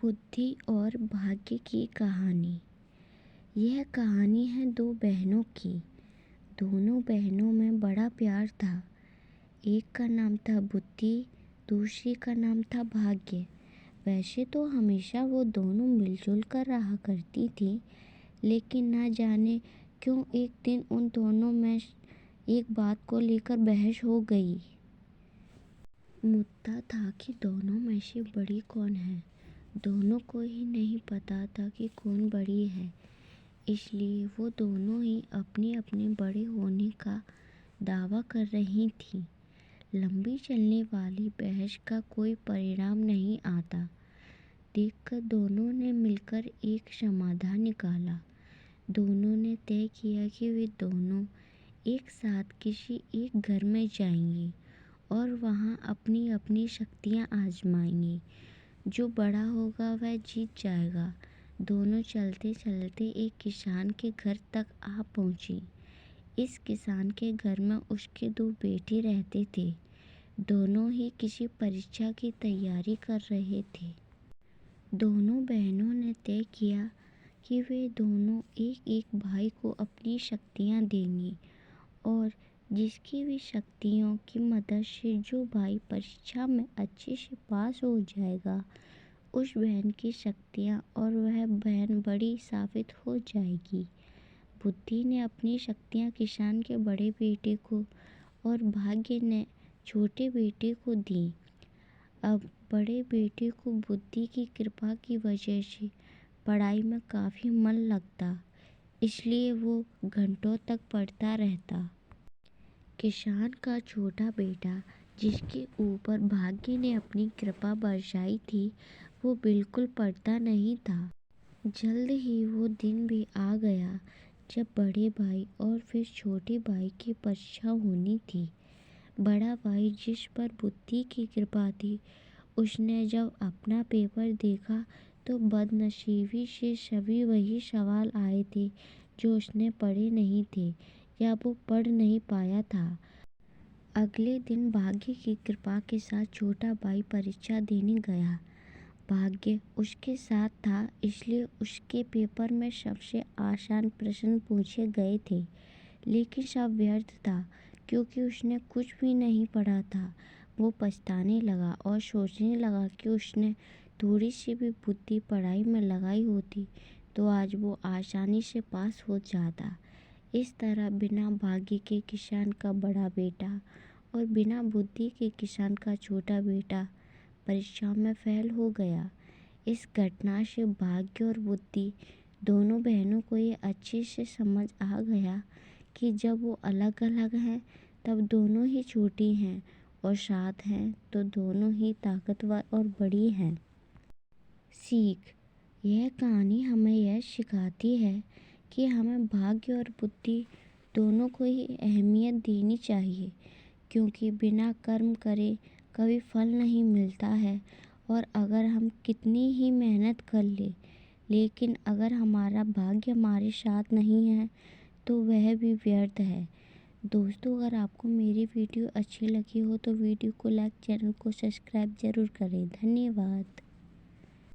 बुद्धि और भाग्य की कहानी। यह कहानी है दो बहनों की। दोनों बहनों में बड़ा प्यार था। एक का नाम था बुद्धि, दूसरी का नाम था भाग्य। वैसे तो हमेशा वो दोनों मिलजुल कर रहा करती थी, लेकिन ना जाने क्यों एक दिन उन दोनों में एक बात को लेकर बहस हो गई। मुद्दा था कि दोनों में से बड़ी कौन है। दोनों को ही नहीं पता था कि कौन बड़ी है, इसलिए वो दोनों ही अपने अपने बड़े होने का दावा कर रही थीं। लंबी चलने वाली बहस का कोई परिणाम नहीं आता देखकर दोनों ने मिलकर एक समाधान निकाला। दोनों ने तय किया कि वे दोनों एक साथ किसी एक घर में जाएंगे और वहाँ अपनी अपनी शक्तियाँ आजमाएंगे। जो बड़ा होगा वह जीत जाएगा। दोनों चलते चलते एक किसान के घर तक आ पहुँची। इस किसान के घर में उसके दो बेटे रहते थे। दोनों ही किसी परीक्षा की तैयारी कर रहे थे। दोनों बहनों ने तय किया कि वे दोनों एक एक भाई को अपनी शक्तियाँ देंगी और जिसकी भी शक्तियों की मदद से जो भाई परीक्षा में अच्छे से पास हो जाएगा, उस बहन की शक्तियाँ और वह बहन बड़ी साबित हो जाएगी। बुद्धि ने अपनी शक्तियाँ किसान के बड़े बेटे को और भाग्य ने छोटे बेटे को दी। अब बड़े बेटे को बुद्धि की कृपा की वजह से पढ़ाई में काफ़ी मन लगता, इसलिए वो घंटों तक पढ़ता रहता। किसान का छोटा बेटा, जिसके ऊपर भाग्य ने अपनी कृपा बरसाई थी, वो बिल्कुल पढ़ता नहीं था। जल्द ही वो दिन भी आ गया जब बड़े भाई और फिर छोटे भाई की परीक्षा होनी थी। बड़ा भाई, जिस पर बुद्धि की कृपा थी, उसने जब अपना पेपर देखा तो बदनसीबी से सभी वही सवाल आए थे जो उसने पढ़े नहीं थे या वो पढ़ नहीं पाया था। अगले दिन भाग्य की कृपा के साथ छोटा भाई परीक्षा देने गया। भाग्य उसके साथ था, इसलिए उसके पेपर में सबसे आसान प्रश्न पूछे गए थे, लेकिन सब व्यर्थ था क्योंकि उसने कुछ भी नहीं पढ़ा था। वो पछताने लगा और सोचने लगा कि उसने थोड़ी सी भी बुद्धि पढ़ाई में लगाई होती तो आज वो आसानी से पास हो जाता। इस तरह बिना भाग्य के किसान का बड़ा बेटा और बिना बुद्धि के किसान का छोटा बेटा परीक्षा में फेल हो गया। इस घटना से भाग्य और बुद्धि दोनों बहनों को ये अच्छे से समझ आ गया कि जब वो अलग अलग हैं तब दोनों ही छोटी हैं और साथ हैं तो दोनों ही ताकतवर और बड़ी हैं। सीख: यह कहानी हमें यह सिखाती है कि हमें भाग्य और बुद्धि दोनों को ही अहमियत देनी चाहिए, क्योंकि बिना कर्म करे कभी फल नहीं मिलता है। और अगर हम कितनी ही मेहनत कर ले, लेकिन अगर हमारा भाग्य हमारे साथ नहीं है तो वह भी व्यर्थ है। दोस्तों, अगर आपको मेरी वीडियो अच्छी लगी हो तो वीडियो को लाइक, चैनल को सब्सक्राइब ज़रूर करें। धन्यवाद।